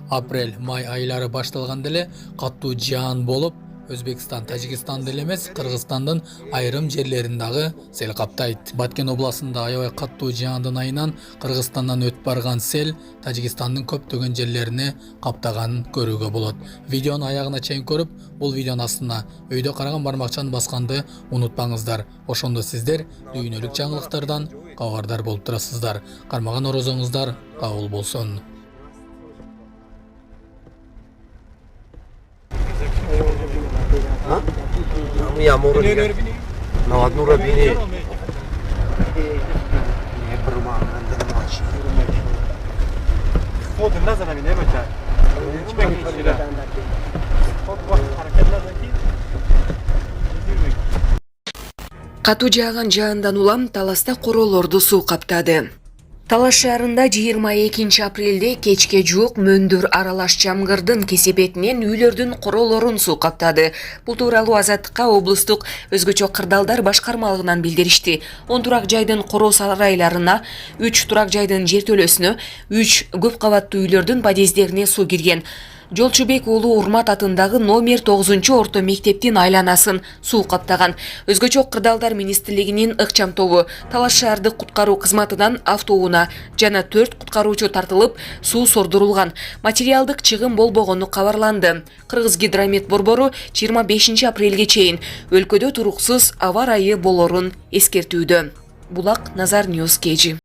Апрель-май айлары башталганда эле катуу жаан болуп, Өзбекстан, Тажикстанда эле эмес, Кыргызстандын айрым жерлерин сел каптайт. Баткен областында аябай катуу жаандын айынан Кыргызстандан өтүп барган сел Тажикстандын көптөгөн жерлерине каптаганын көрүүгө болот. Видеону аягына чейин көрүп, бул видеонун астына өйдө караган бармакчаны басканды унутпаңыздар. Ошондо сиздер дүйнөлүк жаңылыктардан кабардар болуп турасыздар. Кармаган орозоңуздар кабыл болсун. Я могу на одну рабине. Катуу жааган жаандан улам Таласта короолорду суу каптады. Талас шаарында 22 апрелде кечке жуук мөндүр аралаш жамгырдын кесепетинен үйлөрдүн короолорун суу каптады. Бул тууралуу Азаттыкка облустук өзгөчө кырдаалдар башкармалыгынан билдиришти. 10 турак жайдын короо сарайларына, 3 турак жайдын жертөлөсүнө, 3 көп кабаттуу үйлөрдүн подъездерине суу кирген. Жолчубек уулу Урмат атындагы номер 9-орто мектептин айланасын суу каптаган. Өзгөчө кырдаалдар министрлигинин ыкчам тобу Талас шаардык куткаруу кызматынан автоунаа жана 4 куткаруучу тартылып, суу сордурулган. Материалдык чыгым болбогону кабарланды. Кыргызгидромет борбору 25 апрелге чейин өлкөдө туруксуз аба ырайы болорун эскертүүдө. Булак Назар Ньюс Кежи.